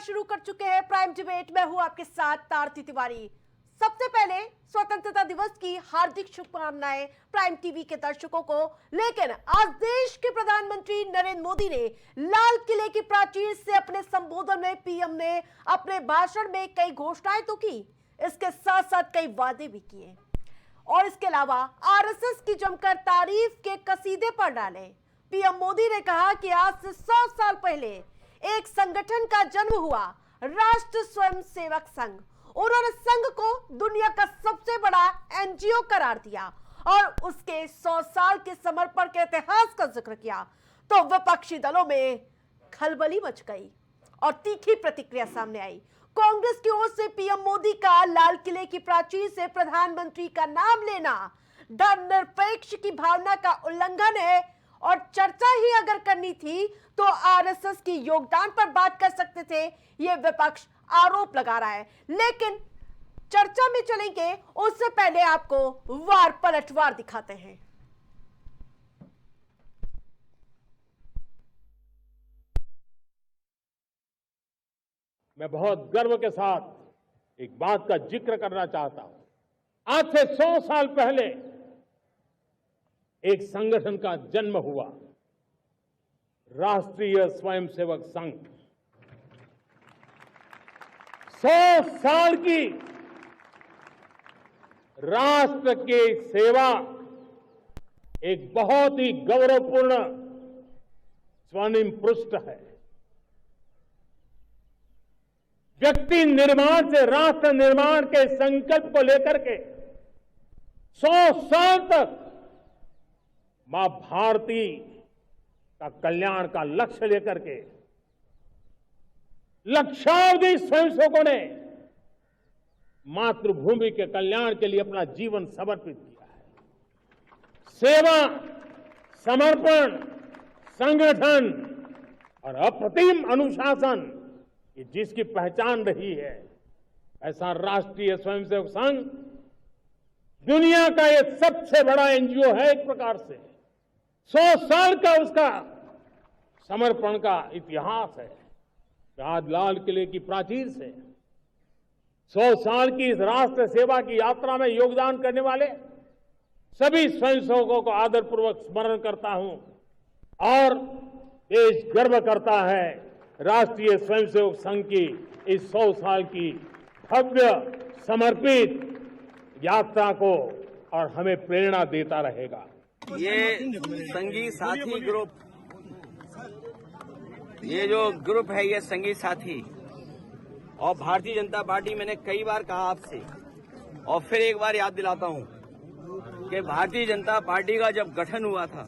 शुरू कर चुके हैं प्राइम डिबेट। मैं हूं आपके साथ तारती तिवारी। सबसे पहले स्वतंत्रता दिवस की हार्दिक शुभकामनाएं प्राइम टीवी के दर्शकों को। लेकिन आज देश के प्रधानमंत्री नरेंद्र मोदी ने लाल किले की प्राचीर से अपने संबोधन में पीएम ने अपने भाषण में कई घोषणाएं तो की, इसके साथ साथ कई वादे भी किए और इसके अलावा आरएसएस की जमकर तारीफ के कसीदे पर डाले। पीएम मोदी ने कहा कि आज से 100 साल पहले एक संगठन का जन्म हुआ, राष्ट्र स्वयंसेवक संघ। उन्होंने संघ को दुनिया का सबसे बड़ा एनजीओ करार दिया और उसके 100 साल के समर्पण के इतिहास का जिक्र किया तो विपक्षी दलों में खलबली मच गई और तीखी प्रतिक्रिया सामने आई। कांग्रेस की ओर से पीएम मोदी का लाल किले की प्राचीर से प्रधानमंत्री का नाम लेना धर्मनिरपेक्ष की भावना का उल्लंघन है और चर्चा ही अगर करनी थी तो आरएसएस की योगदान पर बात कर सकते थे, यह विपक्ष आरोप लगा रहा है। लेकिन चर्चा में चलेंगे उससे पहले आपको वार पलटवार दिखाते हैं। मैं बहुत गर्व के साथ एक बात का जिक्र करना चाहता हूं। आज से 100 साल पहले एक संगठन का जन्म हुआ, राष्ट्रीय स्वयंसेवक संघ। 100 साल की राष्ट्र की सेवा एक बहुत ही गौरवपूर्ण स्वर्णिम पृष्ठ है। व्यक्ति निर्माण से राष्ट्र निर्माण के संकल्प को लेकर के 100 साल तक मां भारती का कल्याण का लक्ष्य लेकर के लक्षावधि स्वयंसेवकों ने मातृभूमि के कल्याण के लिए अपना जीवन समर्पित किया है। सेवा, समर्पण, संगठन और अप्रतिम अनुशासन ये जिसकी पहचान रही है, ऐसा राष्ट्रीय स्वयंसेवक संघ दुनिया का ये सबसे बड़ा एनजीओ है। एक प्रकार से 100 साल का उसका समर्पण का इतिहास है। आज लाल किले की प्राचीर से 100 साल की इस राष्ट्र सेवा की यात्रा में योगदान करने वाले सभी स्वयंसेवकों को आदरपूर्वक स्मरण करता हूं और देश गर्व करता है राष्ट्रीय स्वयंसेवक संघ की इस 100 साल की भव्य समर्पित यात्रा को और हमें प्रेरणा देता रहेगा। ये संगी साथी ग्रुप, ये जो ग्रुप है ये संगी साथी और भारतीय जनता पार्टी, मैंने कई बार कहा आपसे और फिर एक बार याद दिलाता हूं कि भारतीय जनता पार्टी का जब गठन हुआ था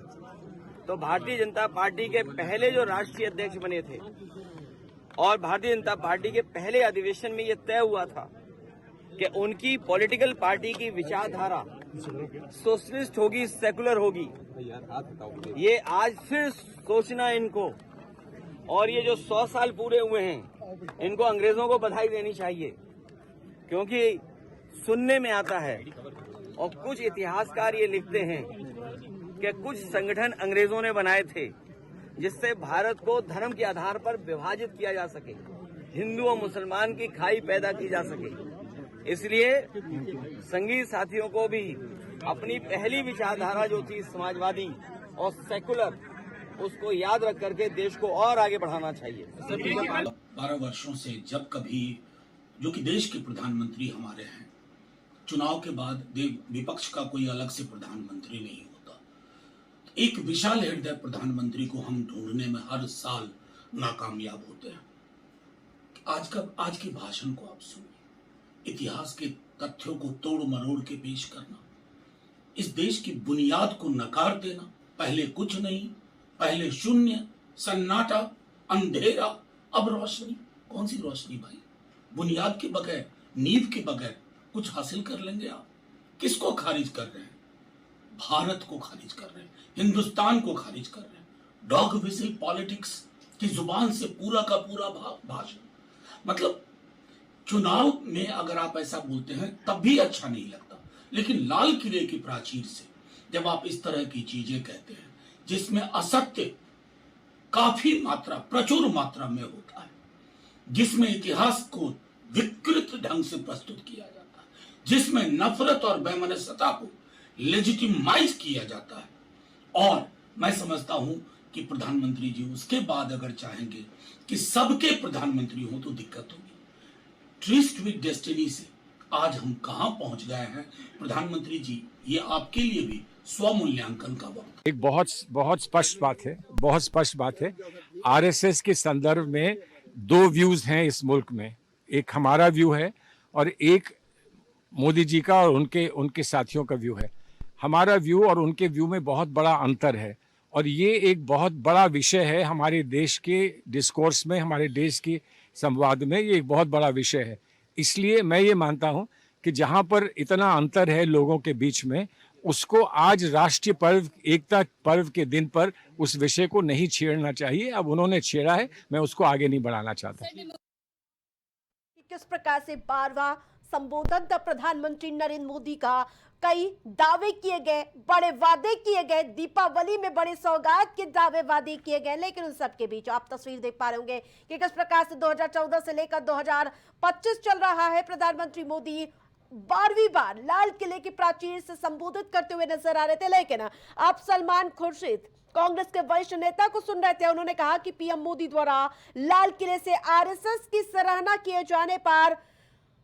तो भारतीय जनता पार्टी के पहले जो राष्ट्रीय अध्यक्ष बने थे और भारतीय जनता पार्टी के पहले अधिवेशन में ये तय हुआ था कि उनकी पॉलिटिकल पार्टी की विचारधारा सोशलिस्ट होगी, सेकुलर होगी। ये आज फिर सोचना इनको, और ये जो 100 साल पूरे हुए हैं इनको अंग्रेजों को बधाई देनी चाहिए, क्योंकि सुनने में आता है और कुछ इतिहासकार ये लिखते हैं कि कुछ संगठन अंग्रेजों ने बनाए थे जिससे भारत को धर्म के आधार पर विभाजित किया जा सके, हिंदू और मुसलमान की खाई पैदा की जा सके। इसलिए संगी साथियों को भी अपनी पहली विचारधारा जो थी समाजवादी और सेकुलर, उसको याद रख करके देश को और आगे बढ़ाना चाहिए। 12 वर्षों से जब कभी, जो कि देश के प्रधानमंत्री हमारे हैं, चुनाव के बाद विपक्ष का कोई अलग से प्रधानमंत्री नहीं होता। एक विशाल हृदय प्रधानमंत्री को हम ढूंढने में हर साल नाकामयाब होते हैं। आज के भाषण को आप सुनिए, इतिहास के तथ्यों को तोड़ मरोड़ के पेश करना, इस देश की बुनियाद को नकार देना, पहले कुछ नहीं, पहले शून्य, सन्नाटा, अंधेरा, अब रोशनी। कौन सी रोशनी भाई? बुनियाद के बगैर, नींव के बगैर कुछ हासिल कर लेंगे आप? किसको खारिज कर रहे हैं? भारत को खारिज कर रहे हैं, हिंदुस्तान को खारिज कर रहे हैं। डॉग विजिल पॉलिटिक्स की जुबान से पूरा का पूरा भाषण। मतलब चुनाव में अगर आप ऐसा बोलते हैं तब भी अच्छा नहीं लगता, लेकिन लाल किले की प्राचीर से जब आप इस तरह की चीजें कहते हैं जिसमें असत्य काफी मात्रा, प्रचुर मात्रा में होता है, जिसमें इतिहास को विकृत ढंग से प्रस्तुत किया जाता है, जिसमें नफरत और बेमनस्सता को लेजिटिमाइज किया जाता है। और मैं समझता हूं कि प्रधानमंत्री जी उसके बाद अगर चाहेंगे कि सबके प्रधानमंत्री हो तो दिक्कत होगी। ट्रिस्ट विद डेस्टिनी से आज हम कहां पहुंच गए हैं। प्रधानमंत्री जी, ये आपके लिए भी स्वमूल्यांकन का वक्त। एक बहुत स्पष्ट बात है। आरएसएस के संदर्भ में दो व्यूज हैं इस मुल्क में, एक हमारा व्यू है और एक मोदी जी का और उनके साथियों का व्यू है। हमारा व्यू और उनके व्यू में बहुत बड़ा अंतर है और ये एक बहुत बड़ा विषय है हमारे देश के डिस्कोर्स में, हमारे देश के संवाद में। ये एक बहुत बड़ा विषय है। इसलिए मैं ये मानता हूं कि जहां पर इतना अंतर है लोगों के बीच में, उसको आज राष्ट्रीय पर्व, एकता पर्व के दिन पर उस विषय को नहीं छेड़ना चाहिए। अब उन्होंने छेड़ा है, मैं उसको आगे नहीं बढ़ाना चाहता। किस प्रकार से 12वां संबोधन था प्रधानमंत्री नरेंद्र मोदी का, कई दावे किए गए, बड़े वादे किए गए, दीपावली में बड़े सौगात के दावे वादे किए गए, लेकिन उन सबके बीच आप तस्वीर देख पा रहे होंगे कि किस प्रकार से 2014 से लेकर 2025 चल रहा है। प्रधानमंत्री मोदी 12वीं बार लाल किले की प्राचीर से संबोधित करते हुए नजर आ रहे थे। लेकिन आप सलमान खुर्शीद, कांग्रेस के वरिष्ठ नेता को सुन रहे थे। उन्होंने कहा कि पीएम मोदी द्वारा लाल किले से आरएसएस की सराहना किए जाने पर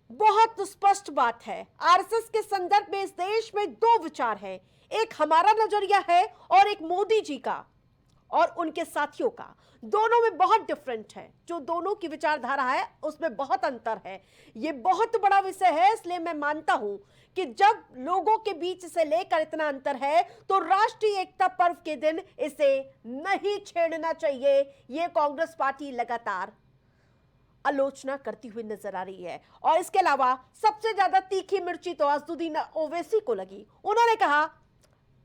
बहुत स्पष्ट बात है, आरएसएस के संदर्भ में इस देश में दो विचार है, एक हमारा नजरिया है और एक मोदी जी का और उनके साथियों का। दोनों में बहुत डिफरेंट है, जो दोनों की विचारधारा है उसमें बहुत अंतर है। ये बहुत बड़ा विषय है, इसलिए मैं मानता हूं कि जब लोगों के बीच से लेकर इतना अंतर है तो राष्ट्रीय एकता पर्व के दिन इसे नहीं छेड़ना चाहिए। ये कांग्रेस पार्टी लगातार आलोचना करती हुई नजर आ रही है। और इसके अलावा सबसे ज्यादा तीखी मिर्ची तो असदुद्दीन ओवैसी को लगी। उन्होंने कहा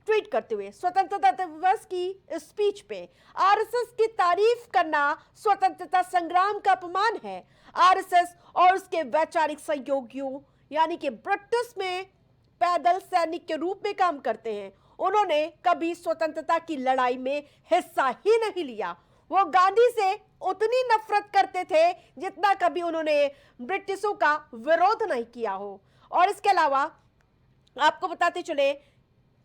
ट्वीट करते हुए, स्वतंत्रता दिवस की स्पीच पे आरएसएस की तारीफ करना स्वतंत्रता संग्राम का अपमान है। आरएसएस और उसके वैचारिक सहयोगियों यानी कि ब्रिटिश में पैदल सैनिक के रूप में काम करते हैं। उन्होंने कभी स्वतंत्रता की लड़ाई में हिस्सा ही नहीं लिया। वो गांधी से उतनी नफरत करते थे जितना कभी उन्होंने ब्रिटिशों का विरोध नहीं किया हो। और इसके अलावा आपको बताते चले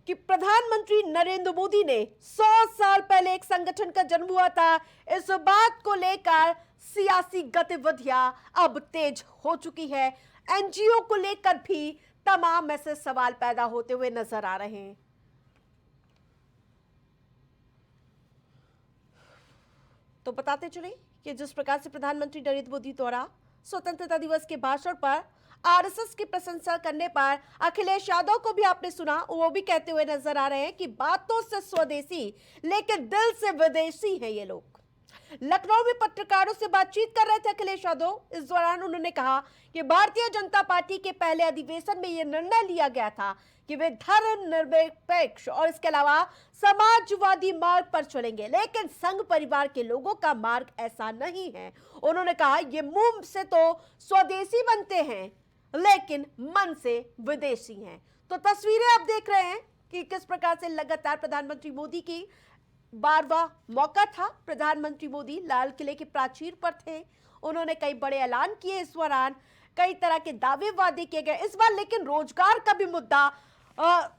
कि प्रधानमंत्री नरेंद्र मोदी ने 100 साल पहले एक संगठन का जन्म हुआ था। इस बात को लेकर सियासी गतिविधियां अब तेज हो चुकी है। एनजीओ को लेकर भी तमाम ऐसे सवाल पैदा होते हुए नजर आ रहे हैं। तो बताते चले कि जिस प्रकार से प्रधानमंत्री नरेंद्र मोदी द्वारा स्वतंत्रता दिवस के भाषण पर आरएसएस की प्रशंसा करने पर अखिलेश यादव को भी आपने सुना, वो भी कहते हुए नजर आ रहे हैं कि बातों से स्वदेशी लेकिन दिल से विदेशी हैं ये लोग। लखनऊ में पत्रकारों से बातचीत कर रहे थे अखिलेश यादव। इस दौरान उन्होंने कहा कि भारतीय जनता पार्टी के पहले अधिवेशन में यह निर्णय लिया गया था कि वे धर्मनिरपेक्ष और इसके अलावा समाजवादी मार्ग पर चलेंगे, लेकिन संघ परिवार के लोगों का मार्ग ऐसा नहीं है। उन्होंने कहा ये मुंह से तो स्वदेशी बनते हैं लेकिन मन से विदेशी हैं। तो तस्वीरें आप देख रहे हैं कि किस प्रकार से लगातार प्रधानमंत्री मोदी की 12वां मौका था। प्रधानमंत्री मोदी लाल किले की प्राचीर पर थे। उन्होंने कई बड़े ऐलान किए। इस दौरान कई तरह के दावे वादे किए गए। इस बार लेकिन रोजगार का भी मुद्दा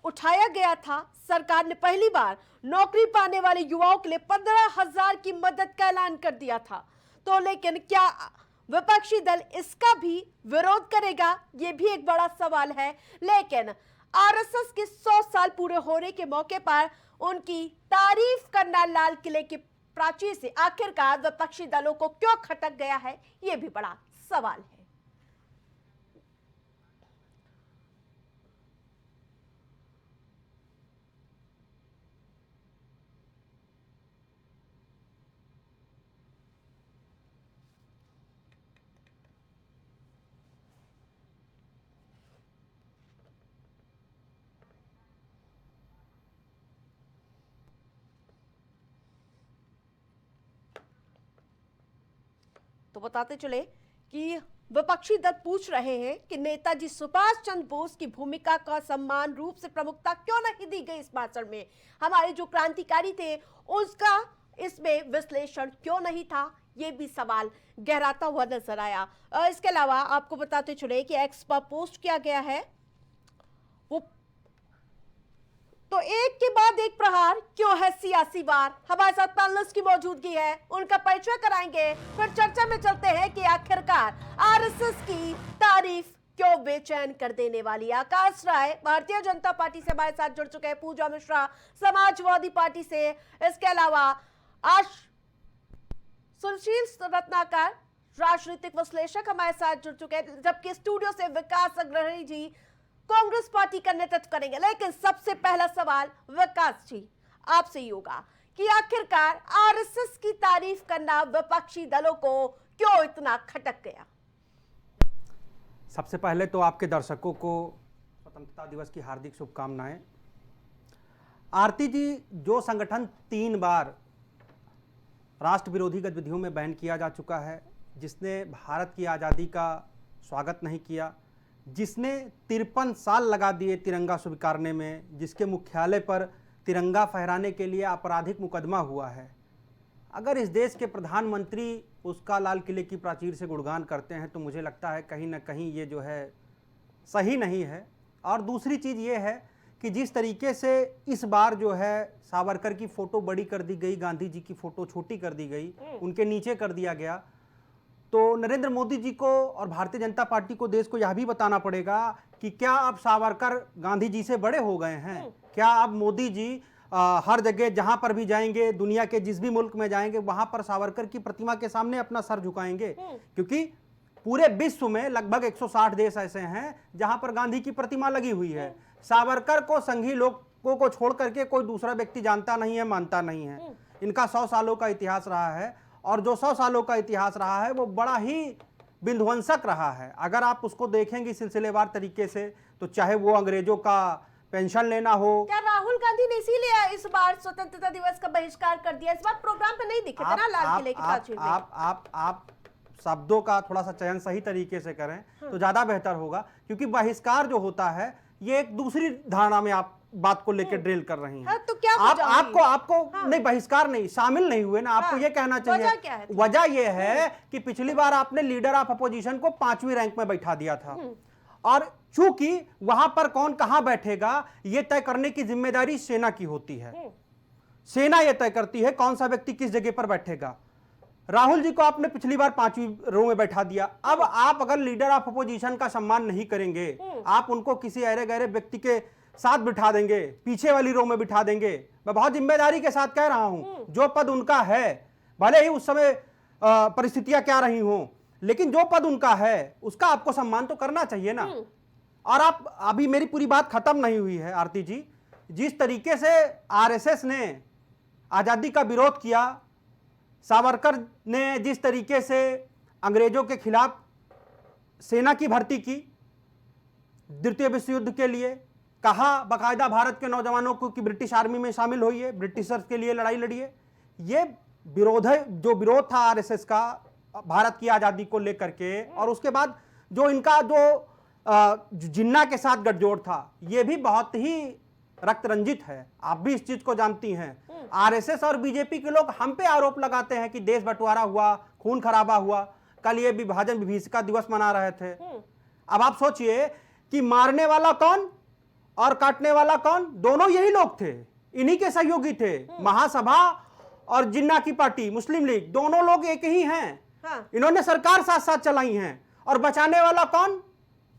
उठाया गया था। सरकार ने पहली बार नौकरी पाने वाले युवाओं के लिए 15,000 की मदद का ऐलान कर दिया था। तो लेकिन क्या विपक्षी दल इसका भी विरोध करेगा, ये भी एक बड़ा सवाल है। लेकिन आरएसएस के 100 साल पूरे होने के मौके पर उनकी तारीफ करना लाल किले की प्राचीर से आखिरकार विपक्षी दलों को क्यों खटक गया है, यह भी बड़ा सवाल है। तो बताते चले कि विपक्षी दल पूछ रहे हैं कि नेताजी सुभाष चंद्र बोस की भूमिका का सम्मान रूप से प्रमुखता क्यों नहीं दी गई इस भाषण में। हमारे जो क्रांतिकारी थे उसका इसमें विश्लेषण क्यों नहीं था, ये भी सवाल गहराता हुआ नजर आया। इसके अलावा आपको बताते चले कि एक्स पर पोस्ट किया गया है वो, तो एक के बाद एक प्रहार क्यों है सियासी वार। हमारे साथ पैनलिस्ट की मौजूदगी है, उनका परिचय कराएंगे, फिर चर्चा में चलते हैं कि आखिरकार आरएसएस की तारीफ क्यों बेचैन कर देने वाली। आकाश राय भारतीय जनता पार्टी से हमारे साथ जुड़ चुके हैं, पूजा मिश्रा समाजवादी पार्टी से, इसके अलावा सुशील रत्नाकर राजनीतिक विश्लेषक हमारे साथ जुड़ चुके हैं, जबकि स्टूडियो से विकास अग्रणी जी कांग्रेस पार्टी का नेतृत्व करेंगे। लेकिन सबसे पहला सवाल विकास जी आपसे ही होगा कि आखिरकार आरएसएस की तारीफ करना विपक्षी दलों को क्यों इतना खटक गया। सबसे पहले तो आपके दर्शकों को स्वतंत्रता दिवस की हार्दिक शुभकामनाएं। आरती जी, जो संगठन 3 बार राष्ट्र विरोधी गतिविधियों में बैन किया जा चुका है, जिसने भारत की आज़ादी का स्वागत नहीं किया, जिसने 53 साल लगा दिए तिरंगा स्वीकारने में, जिसके मुख्यालय पर तिरंगा फहराने के लिए आपराधिक मुकदमा हुआ है, अगर इस देश के प्रधानमंत्री उसका लाल किले की प्राचीर से गुणगान करते हैं तो मुझे लगता है कहीं ना कहीं ये जो है सही नहीं है। और दूसरी चीज़ ये है कि जिस तरीके से इस बार जो है सावरकर की फ़ोटो बड़ी कर दी गई, गांधी जी की फ़ोटो छोटी कर दी गई, उनके नीचे कर दिया गया, तो नरेंद्र मोदी जी को और भारतीय जनता पार्टी को, देश को यह भी बताना पड़ेगा कि क्या अब सावरकर गांधी जी से बड़े हो गए हैं? क्या अब मोदी जी हर जगह जहां पर भी जाएंगे, दुनिया के जिस भी मुल्क में जाएंगे, वहां पर सावरकर की प्रतिमा के सामने अपना सर झुकाएंगे? क्योंकि पूरे विश्व में लगभग 160 देश ऐसे हैं जहां पर गांधी की प्रतिमा लगी हुई है। सावरकर को संघी लोगों को छोड़ करके कोई दूसरा व्यक्ति जानता नहीं है, मानता नहीं है। इनका 100 सालों का इतिहास रहा है, और जो 100 सालों का इतिहास रहा है वो बड़ा ही विध्वंसक रहा है। अगर आप उसको देखेंगे सिलसिलेवार तरीके से, तो चाहे वो अंग्रेजों का पेंशन लेना हो। क्या राहुल गांधी ने इसीलिए इस बार स्वतंत्रता दिवस का बहिष्कार कर दिया? इस बार प्रोग्राम पे नहीं दिखे थे ना लाल किले की प्राचीर में। आप शब्दों का थोड़ा सा चयन सही तरीके से करें तो ज्यादा बेहतर होगा, क्योंकि बहिष्कार जो होता है ये एक दूसरी धारणा में आप बात को लेकर ड्रिल कर रही हैं। तो क्या आपको नहीं, बहिष्कार नहीं, शामिल नहीं हुए ना, आपको ये कहना चाहिए। वजह ये है कि पिछली बार आपने लीडर ऑफ अपोजिशन को 5वीं रैंक में बैठा दिया था, और चूंकि वहां पर कौन कहां बैठेगा ये तय करने की जिम्मेदारी सेना की होती है। सेना यह तय करती है कौन सा व्यक्ति किस जगह पर बैठेगा। राहुल जी को आपने पिछली बार 5वीं रो में बैठा दिया। अब आप अगर लीडर ऑफ अपोजिशन का सम्मान नहीं करेंगे, आप उनको किसी अरे गहरे व्यक्ति के साथ बिठा देंगे, पीछे वाली रो में बिठा देंगे। मैं बहुत जिम्मेदारी के साथ कह रहा हूं, जो पद उनका है, भले ही उस समय परिस्थितियां क्या रही हों, लेकिन जो पद उनका है उसका आपको सम्मान तो करना चाहिए ना। और आप, अभी मेरी पूरी बात खत्म नहीं हुई है आरती जी। जिस तरीके से आरएसएस ने आजादी का विरोध किया, सावरकर ने जिस तरीके से अंग्रेजों के खिलाफ सेना की भर्ती की, द्वितीय विश्व युद्ध के लिए कहा बाकायदा भारत के नौजवानों को कि ब्रिटिश आर्मी में शामिल होइए, ब्रिटिशर्स के लिए लड़ाई लड़िए, ये विरोध है, जो विरोध था आरएसएस का भारत की आजादी को लेकर के। और उसके बाद जो इनका जो जिन्ना के साथ गठजोड़ था, यह भी बहुत ही रक्त रंजित है। आप भी इस चीज को जानती हैं। आरएसएस और बीजेपी के लोग हम पे आरोप लगाते हैं कि देश बंटवारा हुआ, खून खराबा हुआ। कल ये विभाजन विभीषिका दिवस मना रहे थे। अब आप सोचिए कि मारने वाला कौन और काटने वाला कौन, दोनों यही लोग थे, इन्हीं के सहयोगी थे। महासभा और जिन्ना की पार्टी मुस्लिम लीग, दोनों लोग एक ही हैं। इन्होंने सरकार साथ साथ चलाई हैं। और बचाने वाला कौन?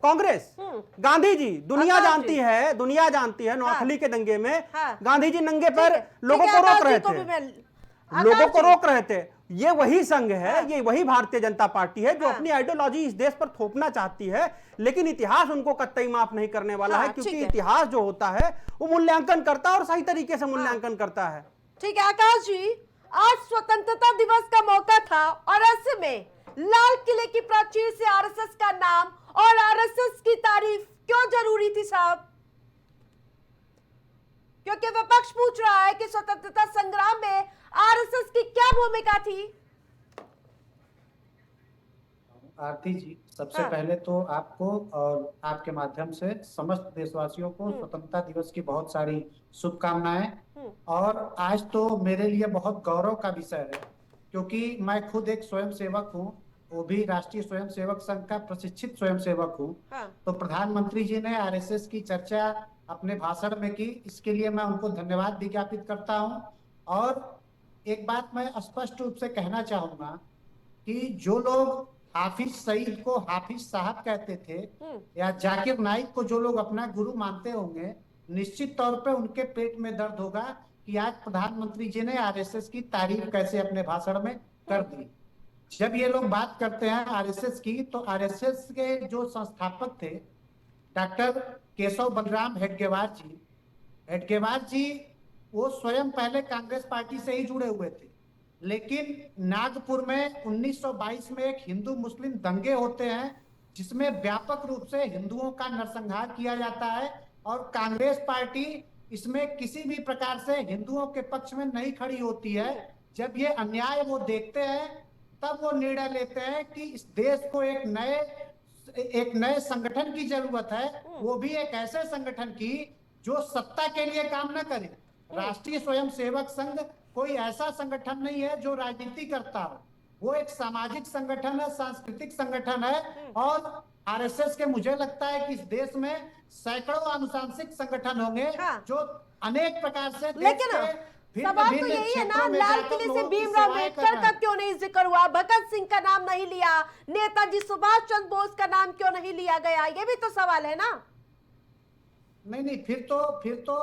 कांग्रेस, गांधी जी। दुनिया जानती है, दुनिया जानती है, नौखली के दंगे में गांधी जी नंगे पैर लोगों को रोक रहे थे, लोगों को रोक रहे थे। ये वही संघ है, ये वही भारतीय जनता पार्टी है जो अपनी आइडियोलॉजी इस देश पर थोपना चाहती है, लेकिन इतिहास उनको कतई माफ नहीं करने वाला है, क्योंकि इतिहास जो होता है वो मूल्यांकन करता है और सही तरीके से मूल्यांकन करता है। ठीक है आकाश जी, आज स्वतंत्रता दिवस का मौका था और ऐसे में लाल किले की प्राचीर से आरएसएस का नाम और आरएसएस की तारीफ क्यों जरूरी थी साहब? क्योंकि विपक्ष पूछ रहा है कि स्वतंत्रता संग्राम में आरएसएस की क्या भूमिका थी? आरती जी, सबसे पहले तो आपको और आपके माध्यम से समस्त देशवासियों को स्वतंत्रता दिवस की बहुत सारी शुभकामनाएं। और आज तो मेरे लिए बहुत गौरव का विषय है, क्योंकि मैं खुद एक स्वयंसेवक हूँ, वो भी राष्ट्रीय स्वयंसेवक संघ का प्रशिक्षित स्वयंसेवक हूँ। तो प्रधानमंत्री जी ने आरएसएस की चर्चा अपने भाषण में की, इसके लिए मैं उनको धन्यवाद भी ज्ञापित करता हूँ। और एक बात मैं स्पष्ट रूप से कहना चाहूंगा कि जो लोग हाफिज सईद को हाफिज साहब कहते थे या जाकिर नाइक को जो लोग अपना गुरु मानते होंगे, निश्चित तौर पे उनके पेट में दर्द होगा कि आज प्रधानमंत्री जी ने आरएसएस की तारीफ कैसे अपने भाषण में कर दी। जब ये लोग बात करते हैं आरएसएस की, तो आरएसएस के जो संस्थापक थे डॉक्टर केशव बलराम हेडगेवार जी वो स्वयं पहले कांग्रेस पार्टी से ही जुड़े हुए थे, लेकिन नागपुर में 1922 में एक हिंदू मुस्लिम दंगे होते हैं जिसमें व्यापक रूप से हिंदुओं का नरसंहार किया जाता है, और कांग्रेस पार्टी इसमें किसी भी प्रकार से हिंदुओं के पक्ष में नहीं खड़ी होती है। जब ये अन्याय वो देखते हैं तब वो निर्णय लेते हैं कि इस देश को एक नए संगठन की जरूरत है, वो भी एक ऐसे संगठन की जो सत्ता के लिए काम न करे। राष्ट्रीय स्वयंसेवक संघ कोई ऐसा संगठन नहीं है जो राजनीति करता हो, वो एक सामाजिक संगठन है, सांस्कृतिक संगठन है। और आरएसएस के मुझे लगता है कि इस देश में सैकड़ों आनुशांसिक संगठन होंगे जो अनेक प्रकार से लेकिन सवाल तो यही है ना, लाल किले से भीमराव अम्बेडकर का क्यों नहीं जिक्र हुआ, भगत सिंह का नाम नहीं लिया, नेताजी सुभाष चंद्र बोस का नाम क्यों नहीं लिया गया, ये भी तो सवाल है ना। नहीं, फिर तो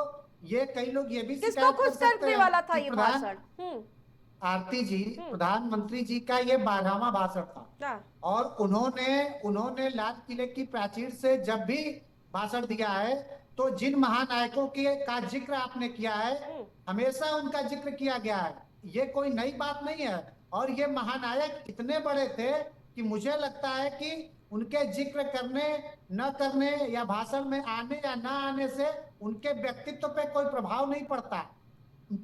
ये कई लोग ये भी किसको खुश करने वाला था ये भाषण? आरती जी, प्रधानमंत्री जी का ये 12वां भाषण था, और उन्होंने लाल किले की प्राचीर से जब भी भाषण दिया है तो जिन महानायकों का जिक्र आपने किया है हमेशा उनका जिक्र किया गया है, ये कोई नई बात नहीं है। और ये महानायक इतने बड़े थे कि मुझे लगता है कि उनके जिक्र करने न करने या भाषण में आने या न आने से उनके व्यक्तित्व पे कोई प्रभाव नहीं पड़ता,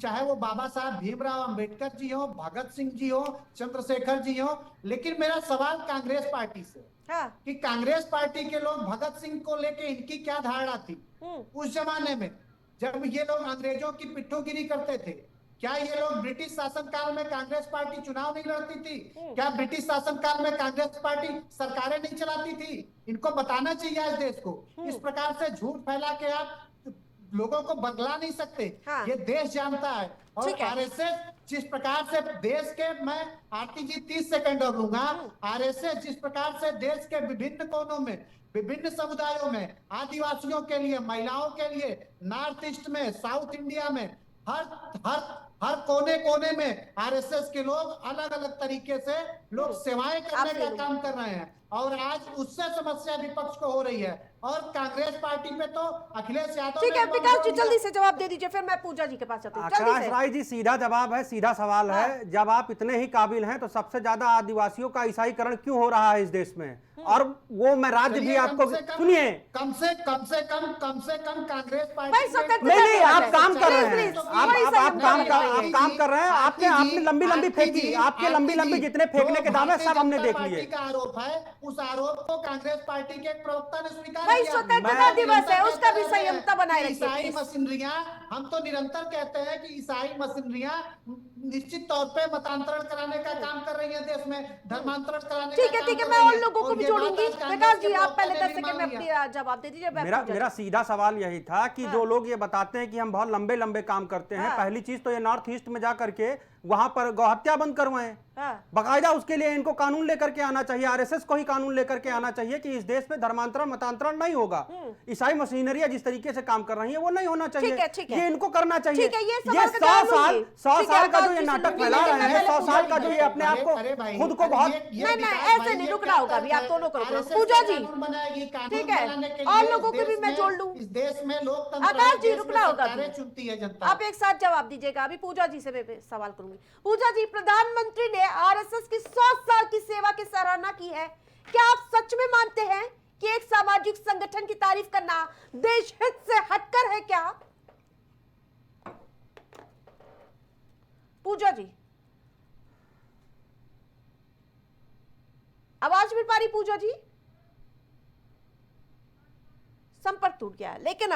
चाहे वो बाबा साहब भीमराव अंबेडकर जी हो, भगत सिंह जी हो, चंद्रशेखर जी हो। लेकिन मेरा सवाल कांग्रेस पार्टी से कि कांग्रेस पार्टी के लोग भगत सिंह को लेके इनकी क्या धारणा थी उस जमाने में जब ये लोग अंग्रेजों की पिट्ठूगिरी करते थे? क्या ये लोग ब्रिटिश शासनकाल में कांग्रेस पार्टी चुनाव नहीं लड़ती थी? क्या ब्रिटिश शासनकाल में कांग्रेस पार्टी सरकारें नहीं चलाती थी? इनको बताना चाहिए आज देश को। इस प्रकार से झूठ फैला के आप लोगों को बदला नहीं सकते। ये देश जानता है। और आरएसएस जिस प्रकार से देश के, मैं आरती जी 30 सेकंड और लूंगा, आरएसएस जिस प्रकार से देश के विभिन्न कोनों में, विभिन्न समुदायों में, आदिवासियों के लिए, महिलाओं के लिए, नॉर्थ ईस्ट में, साउथ इंडिया में, हर कोने कोने में आरएसएस के लोग अलग अलग तरीके से लोग सेवाएं करने का काम कर रहे हैं। और आज उससे समस्या विपक्ष को हो रही है। और कांग्रेस पार्टी पे तो अखिलेश यादव, ठीक है विकास जी जल्दी से जवाब दे दीजिए, फिर मैं पूजा जी के पास जाती हूं। आकाश राय जी, सीधा जवाब है, सीधा सवाल है। जब आप इतने ही काबिल हैं तो सबसे ज्यादा आदिवासियों का ईसाईकरण क्यों हो रहा है इस देश में? और वो मैं राज्य भी आपको, सुनिए, कम से कम कांग्रेस पार्टी नहीं, आप काम कर रहे हैं, आप काम कर रहे हैं। आपने लंबी फेंकी, आपके लंबी जितने फेंकने के दावे सब हमने देख लिए। का आरोप है, उस आरोप को कांग्रेस पार्टी के एक प्रवक्ता ने स्वीकार भाई स्वतंत्रता दिवस है, उसका भी संयमता बनाए रखिए। ईसाई मशीनरियां, हम तो निरंतर कहते हैं कि ईसाई मशीनरियां निश्चित तौर पे मतांतरण कराने का काम कर रही है देश में, धर्मांतरण कराने का काम ठीक है, कर मैं रही उन है। लोगों को भी जोड़ूंगी। विकास जी आप पहले 10 सेकंड में अपनी जवाब दे दीजिए। मेरा सीधा सवाल यही था कि जो लोग ये बताते हैं कि हम बहुत लंबे काम करते हैं, पहली चीज तो ये नॉर्थ ईस्ट में जा करके वहां पर गौहत्या बंद करवाएं। बाकायदा उसके लिए इनको कानून लेकर के आना चाहिए, आरएसएस को ही कानून लेकर के आना चाहिए कि इस देश में धर्मांतरण मतांतरण नहीं होगा। ईसाई मशीनरियां जिस तरीके से काम कर रही है वो नहीं होना चाहिए। ये इनको करना चाहिए। ये 100 साल का जो ये नाटक फैला रहे हैं, 100 साल का जो ये अपने आप को खुद को बहुत, ऐसे नहीं रुकना होगा अभी, आप दोनों को पूजा जी ठीक है, और लोगों को भी मैं जोड़ लूं। इस देश में लोकतंत्र, आकाश जी रुकना होगा, चुनती है जनता। आप एक साथ जवाब दीजिएगा। अभी पूजा जी से मैं सवाल करूंगी। पूजा जी, प्रधानमंत्री ने आरएसएस की 100 साल की सेवा की सराहना की है, क्या आप सच में मानते हैं कि एक सामाजिक संगठन की तारीफ करना देश हित से हटकर है क्या? पूजा जी आवाज मिल पा रही पूजा जी? संपर्क टूट गया। लेकिन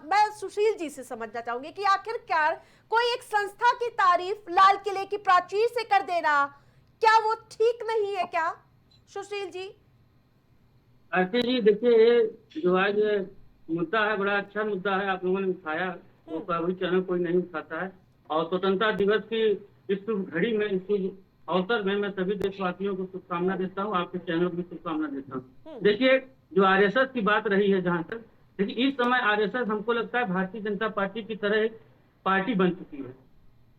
मैं सुशील जी से समझना चाहूंगी कि आखिरकार कोई एक संस्था की तारीफ लाल किले की प्राचीर से कर देना, क्या वो ठीक नहीं है क्या सुशील जी? आरती जी देखिए, जो आज मुद्दा है बड़ा अच्छा मुद्दा है, आप लोगों ने उठाया, वो कभी चैनल कोई नहीं उठाता है। और स्वतंत्रता दिवस की इस शुभ घड़ी में, इस शुभ अवसर में मैं सभी देशवासियों को शुभकामना देता हूँ, आपके चैनल को भी शुभकामना देता हूँ। देखिए, जो आरएसएस की बात रही है जहाँ तक, देखिए इस समय आरएसएस हमको लगता है भारतीय जनता पार्टी की तरह एक पार्टी बन चुकी है।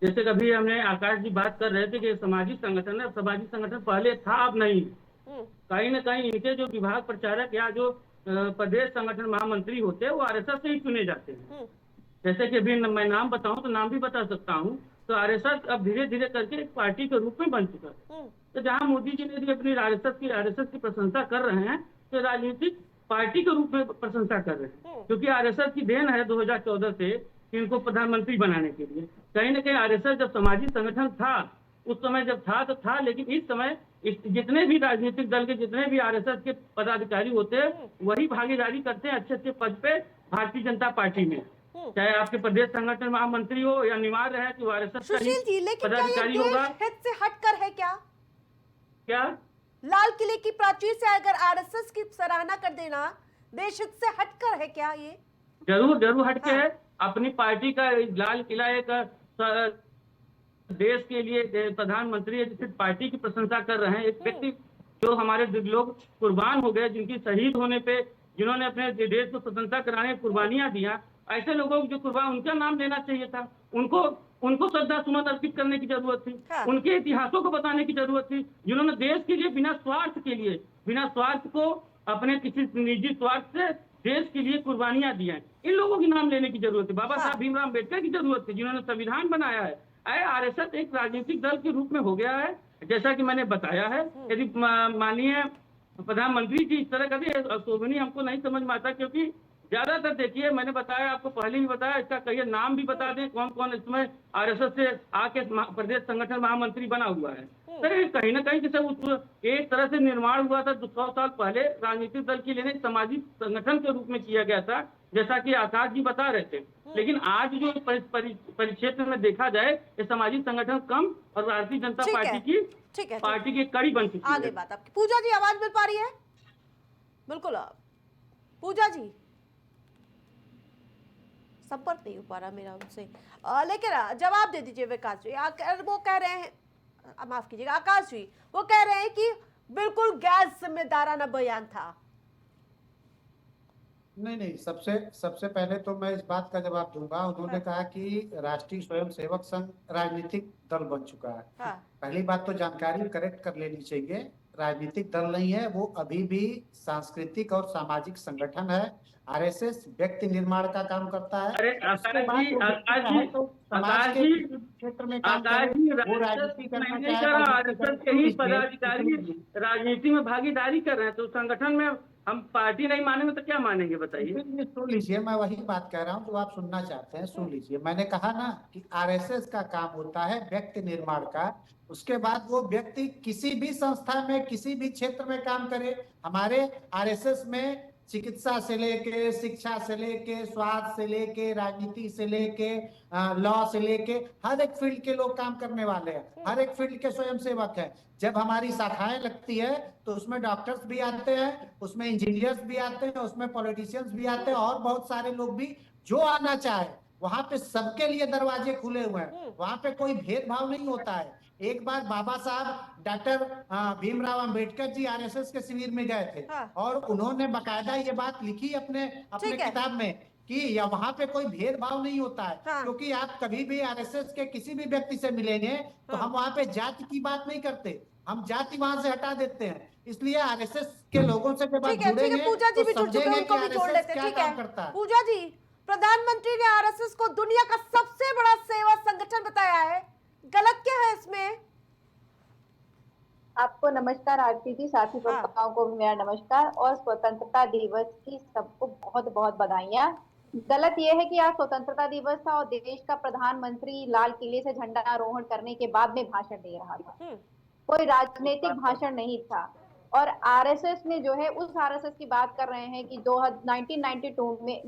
जैसे कभी हमने आकाश जी बात कर रहे थे कि सामाजिक संगठन है, सामाजिक संगठन पहले था, अब नहीं। कहीं न कहीं इनके जो विभाग प्रचारक या जो प्रदेश संगठन महामंत्री होते हैं वो आरएसएस से ही चुने जाते हैं। जैसे कि अभी मैं नाम बताऊं तो नाम भी बता सकता हूं, तो आरएसएस अब धीरे धीरे करके एक पार्टी के रूप में बन चुका है। तो जहां मोदी जी ने भी अपनी आरएसएस की प्रशंसा कर रहे हैं, तो राजनीतिक पार्टी के रूप में प्रशंसा कर रहे हैं, क्योंकि आरएसएस की देन है 2014 से इनको प्रधानमंत्री बनाने के लिए। कहीं न कहीं आरएसएस जब सामाजिक संगठन था, उस समय जब था तो था, लेकिन इस समय जितने भी राजनीतिक दल के जितने भी आरएसएस के पदाधिकारी होते हैं वही भागीदारी करते हैं अच्छे अच्छे पद पे भारतीय जनता पार्टी में, चाहे आपके प्रदेश संगठन महामंत्री हो या अनिवार्य है कि वो आरएसएस का ही पदाधिकारी होगा। हित से हटकर है क्या? क्या लाल किले की प्राचीर से अगर आरएसएस की सराहना कर देना देश हित से हटकर है क्या? ये जरूर हटके है। अपनी पार्टी का लाल किला एक देश के लिए प्रधानमंत्री जिस पार्टी की प्रशंसा कर रहे हैं, एक व्यक्ति जो हमारे लोग कुर्बान हो गए, जिनकी शहीद होने पे, जिन्होंने अपने देश को स्वतंत्रता कराने की कुर्बानियां दिया, ऐसे लोगों को जो कुर्बान, उनका नाम लेना चाहिए था। उनको श्रद्धा सुमन अर्पित करने की जरूरत थी। उनके इतिहासों को बताने की जरूरत थी, जिन्होंने देश के लिए बिना स्वार्थ को अपने किसी निजी स्वार्थ से देश के लिए कुर्बानियां दी हैं। इन लोगों के नाम लेने की जरूरत है। बाबा साहब भीमराव अम्बेडकर की जरूरत थी, जिन्होंने संविधान बनाया है। आरएसएस एक राजनीतिक दल के रूप में हो गया है, जैसा कि मैंने बताया है। यदि माननीय प्रधानमंत्री जी इस तरह का शोभनीय हमको नहीं समझ में आता, क्योंकि ज्यादातर देखिए, मैंने बताया, आपको पहले भी बताया, इसका कई नाम भी बता दें कौन कौन इसमें आरएसएस से आके प्रदेश संगठन महामंत्री बना हुआ है। तो कहीं ना कहीं जैसे एक तरह से निर्माण हुआ था 100 साल पहले, राजनीतिक दल की लेने सामाजिक संगठन के रूप में किया गया था, जैसा कि आकाश जी बता रहे थे। लेकिन आज जो परिक्षेत्र में देखा जाए, ये सामाजिक संगठन कम और भारतीय जनता पार्टी की कड़ी बन चुकी है। आगे बात आपकी। पूजा जी आवाज मिल पा रही है? बिल्कुल। पूजा जी संपर्क नहीं हो पा रहा मेरा उनसे, लेकिन जवाब दे दीजिए विकास जी। वो कह रहे हैं, माफ कीजिएगा आकाश जी, वो कह रहे हैं कि बिल्कुल गैर जिम्मेदाराना बयान था। नहीं, सबसे पहले तो मैं इस बात का जवाब दूंगा। उन्होंने कहा कि राष्ट्रीय स्वयंसेवक संघ राजनीतिक दल बन चुका है। पहली बात तो जानकारी करेक्ट कर लेनी चाहिए, राजनीतिक दल नहीं है वो, अभी भी सांस्कृतिक और सामाजिक संगठन है। आरएसएस व्यक्ति निर्माण का काम करता है। अरे समाज के क्षेत्र में काम करे, वो राजनीति करना चाहे, पदाधिकारी राजनीति में भागीदारी कर रहे हैं, तो संगठन में हम पार्टी नहीं मानेंगे तो क्या मानेंगे बताइए? सुन लीजिए, मैं वही बात कह रहा हूँ जो आप सुनना चाहते हैं, सुन लीजिए। मैंने कहा ना कि आरएसएस का काम होता है व्यक्ति निर्माण का। उसके बाद वो व्यक्ति किसी भी संस्था में, किसी भी क्षेत्र में काम करे। हमारे आरएसएस में चिकित्सा से लेके, शिक्षा से लेके, स्वास्थ्य से लेके, राजनीति से लेके, लॉ से लेके, हर एक फील्ड के लोग काम करने वाले हैं, हर एक फील्ड के स्वयंसेवक हैं। जब हमारी शाखाएं लगती है तो उसमें डॉक्टर्स भी आते हैं, उसमें इंजीनियर्स भी आते हैं, उसमें पॉलिटिशियंस भी आते हैं, और बहुत सारे लोग भी जो आना चाहे। वहां पे सबके लिए दरवाजे खुले हुए हैं, वहां पे कोई भेदभाव नहीं होता है। एक बार बाबा साहब डॉक्टर भीमराव अंबेडकर जी आरएसएस के शिविर में गए थे, और उन्होंने बकायदा ये बात लिखी अपने किताब में कि वहां पे कोई भेदभाव नहीं होता है। क्योंकि आप कभी भी आरएसएस के किसी भी व्यक्ति से मिलेंगे तो हम वहां पे जाति की बात नहीं करते, हम जाति वहां से हटा देते हैं। इसलिए आरएसएस के लोगों से जब आप जुड़ेंगे पूजा जी भी जुड़ चुके हैं, उनको भी जोड़ लेते हैं। ठीक है पूजा जी, प्रधानमंत्री ने आरएसएस को दुनिया का सबसे बड़ा सेवा संगठन बताया है, गलत क्या है इसमें? आपको नमस्कार आरती जी, साथी श्रोताओं को भी मेरा नमस्कार, और स्वतंत्रता दिवस की सबको बहुत बहुत बधाइयां। गलत यह है कि आज स्वतंत्रता दिवस था और देश का प्रधानमंत्री लाल किले से झंडा आरोहण करने के बाद में भाषण दे रहा था, कोई राजनीतिक भाषण नहीं था। और आरएसएस ने जो है उस आरएसएस की बात कर रहे हैं कि 1992 में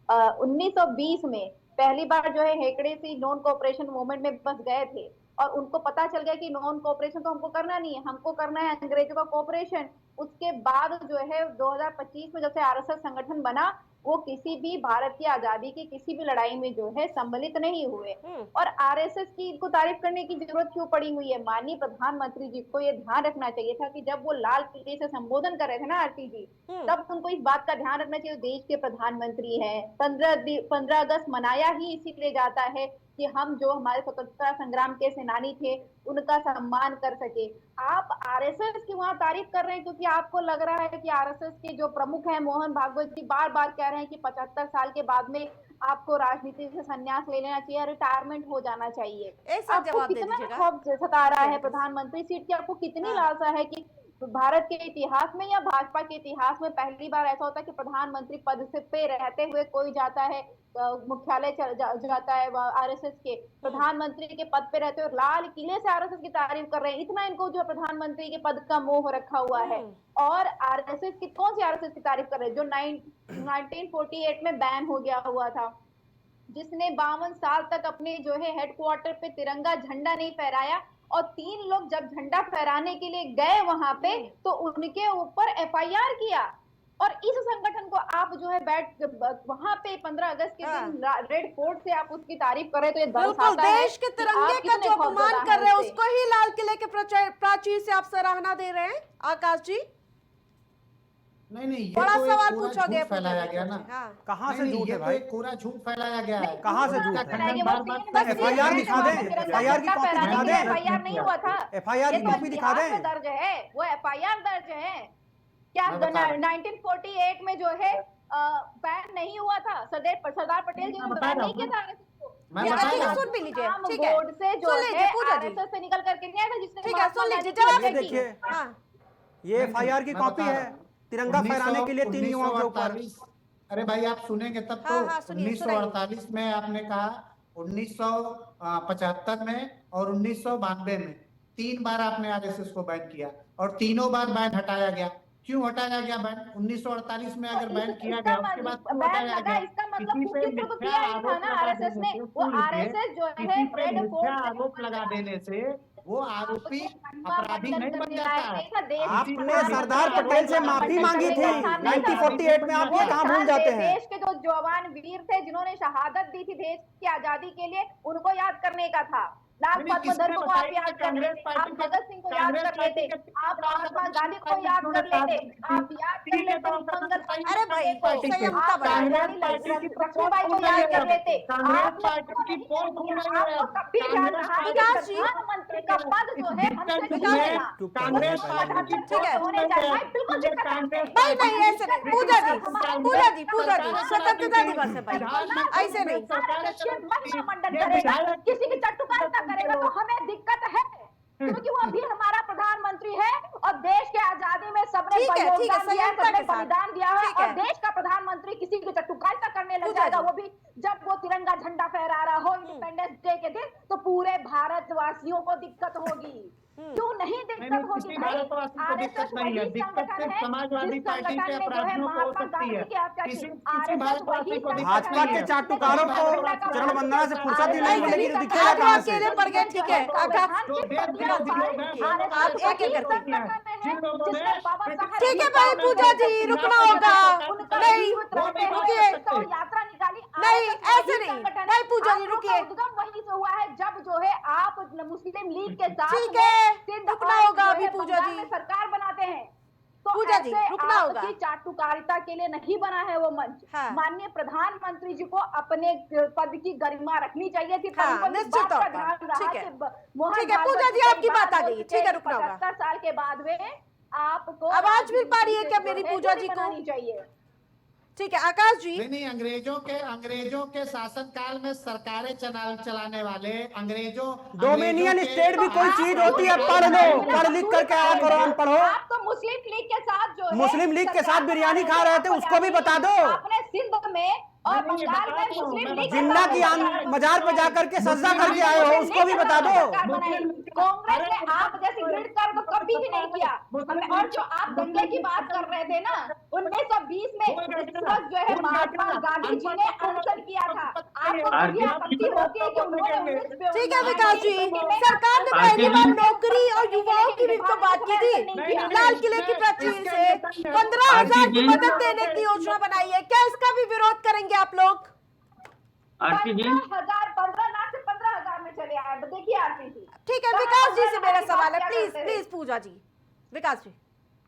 1920 में पहली बार जो है हेगड़े से नॉन कोऑपरेशन मूवमेंट में बस गए थे और उनको पता चल गया कि नॉन कोऑपरेशन तो हमको करना नहीं है, हमको करना है अंग्रेजों का कोऑपरेशन। उसके बाद जो है 2025 में जब से आरएसएस संगठन बना, वो किसी भी भारत की आजादी की किसी भी लड़ाई में जो है सम्मिलित नहीं हुए। और आरएसएस की इनको तारीफ करने की जरूरत क्यों पड़ी हुई है? माननीय प्रधानमंत्री जी को ये ध्यान रखना चाहिए था कि जब वो लाल किले से संबोधन कर रहे थे ना आरती जी, तब उनको इस बात का ध्यान रखना चाहिए देश के प्रधानमंत्री हैं। 15 अगस्त मनाया ही इसीलिए जाता है कि हम जो हमारे स्वतंत्रता संग्राम के सेनानी थे उनका सम्मान कर सके। आप आरएसएस की वहां तारीफ कर रहे हैं क्योंकि आपको लग रहा है कि आरएसएस के जो प्रमुख हैं मोहन भागवत जी बार बार कह रहे हैं कि 75 साल के बाद में आपको राजनीति से संन्यास ले लेना चाहिए, रिटायरमेंट हो जाना चाहिए। आपको कितना खौफ सता रहा है प्रधानमंत्री सीट की? आपको कितनी लालसा है कि भारत के इतिहास में या भाजपा के इतिहास में पहली बार ऐसा होता है कि प्रधानमंत्री पद से पे रहते हुए कोई जाता है मुख्यालय जाता है आरएसएस के प्रधानमंत्री के पद पे रहते हुए लाल किले से आरएसएस की तारीफ कर रहे हैं। इतना इनको जो प्रधानमंत्री के पद का मोह रखा हुआ है। और आरएसएस की कौन सी आरएसएस की तारीफ कर रहे हैं जो 1948 में बैन हो गया हुआ था, जिसने 52 साल तक अपने जो है हेडक्वार्टर पे तिरंगा झंडा नहीं फहराया। और 3 लोग जब झंडा फहराने के लिए गए वहां पे तो उनके ऊपर एफआईआर किया। और इस संगठन को आप जो है बैठ वहां पे 15 अगस्त के दिन रेड फोर्ट से आप उसकी तारीफ कर रहे तो ये बिल्कुल देश के तिरंगे का जो अपमान कर रहे हैं उसको ही लाल किले के प्राचीर से आप सराहना दे रहे हैं आकाश जी? नहीं, ये बड़ा तो सवाल पूछा गया, फैलाया गया ना। कहाँ से झूठ है भाई? पूरा झूठ फैलाया गया है। कहाँ से झूठ है? एफआईआर दिखा दें, एफआईआर की कॉपी दिखा दें। एफआईआर नहीं हुआ था, एफआईआर की कॉपी दिखा दें। दर्ज है, वो एफआईआर दर्ज है। क्या 1948 में जो है बैन नहीं हुआ था? सरदार पटेल जी ने बैन नहीं किया था। सुन भी लीजिए, ठीक है, बोर्ड से जो है आरएसएस से निकल करके नहीं आया था जिसने, ठीक है, सुन लीजिए जवाब देखिए, ये एफआईआर की कॉपी है तिरंगा फहराने के लिए 3 युवाओं के ऊपर। अरे भाई आप सुनेंगे तब तो। 1948 में आपने कहा, 1975 में और 1992 में 3 बार आपने आरएसएस को बैन किया और तीनों बार बैन हटाया गया। क्यों हटाया गया बैन? 1948 में अगर बैन किया गया उसके बाद क्यों हटाया गया? इसका मतलब कुकिंग तो किया ही था ना आरएसएस ने। वो आरएसएस जो है रेड फोर्ट आरोप लगा देने से वो आरोपी अपराधी नहीं बन जाता है। आपने सरदार पटेल से माफी मांगी थी 1948 में, आप ये कहाँ भूल जाते हैं? देश के जो जवान वीर थे जिन्होंने शहादत दी थी देश की आजादी के लिए, उनको याद करने का था। लाल बहादुर को आप याद कर लेते, आप भगत सिंह को याद कर लेते, आप महात्मा गांधी को याद कर लेते, आप याद कर लेते। अरे भाई संयमता बढ़ाइए, लक्ष्मीबाई को याद कर लेते। कभी याद रहा प्रधानमंत्री का पद जो है हमसे क्यों लेना? बिल्कुल दिक्कत है भाई, नहीं ऐसे नहीं। पूजा जी स्वतंत्रता दिवस है भाई, ऐसे नहीं। मंडन करेगा, किसी की चट्टुकारिता करेगा तो हमें दिक्कत है, क्योंकि वो अभी हमारा प्रधानमंत्री है और देश के आजादी में सबने योगदान दिया है, सबने बलिदान दिया है। और देश का प्रधानमंत्री किसी की चट्टुकारिता करने लग जाएगा, वो भी जब वो तिरंगा झंडा फहरा रहा हो इंडिपेंडेंस डे के दिन, तो पूरे भारतवासियों को दिक्कत होगी। क्यों नहीं दिक्कत होगी भाई? दिक्कत नहीं है, दिक्कत सिर्फ समाजवादी पार्टी के अपराधियों को हो सकती है, किसी भारतवासी को भाजपा के चाटुकारों को चरण वंदना से फुर्सत ही नहीं मिलेगी तो दिखेगा आप कहाँ से? अकेले पड़ गए, ठीक है आप एक एक करके ठीक है भाई, पूजा जी रुकना होगा। नहीं रुकिए, यात्रा निकाली, नहीं ऐसे नहीं भाई, पूजा जी रुकिए। उद्गम वहीं से हुआ है जब जो है आप मुस्लिम लीग के साथ ठीक है, रुकना होगा अभी पूजा जी। सरकार बनाते हैं तो पूजा जी रुकना होगा। चाटुकारिता के लिए नहीं बना है वो मंच। माननीय प्रधानमंत्री जी को अपने पद की गरिमा रखनी चाहिए थी। निश्चित तौर पर ठीक है पूजा जी, आपकी बात आ गई, ठीक है रुकना होगा। 75 साल के बाद में आपको आवाज मिल पा रही है क्या मेरी पूजा जी को? चाहिए, ठीक है आकाश जी। नहीं, अंग्रेजों के शासन काल में सरकारें चलाने वाले अंग्रेजों, डोमिनियन स्टेट भी कोई चीज होती है, पढ़ लो, पढ़ लिख करके आया करो, पढ़ो। आप तो मुस्लिम लीग के साथ जो है मुस्लिम लीग के साथ बिरयानी खा रहे थे, उसको भी बता दो। अपने सिंध में और बंगाल में मुस्लिम लीग जिन्ना की मजार पे जाकर के सजदा करके आए हो, उसको भी बता दो। कांग्रेस ने आप जैसी ग्रिड कर तो कब कभी भी नहीं किया हमें। और जो आप दंगे की बात कर रहे थे ना, 1920 में इस वक्त जो है महात्मा गांधी जी ने अनशन किया था। आपको कभी आपत्ति होती है कि उन्होंने ठीक है विकास जी, सरकार ने पहली बार नौकरी और युवाओं की भी तो बात की थी। लाल किले की प्राचीर से 15,000 की मदद देने की योजना बनाई है, क्या इसका भी विरोध करेंगे आप लोग? आरती जी 15 लाख से 15,000 में चले आए। देखिए आरती जी, ठीक है, विकास जी से मेरा सवाल है, प्लीज पूजा जी, विकास जी,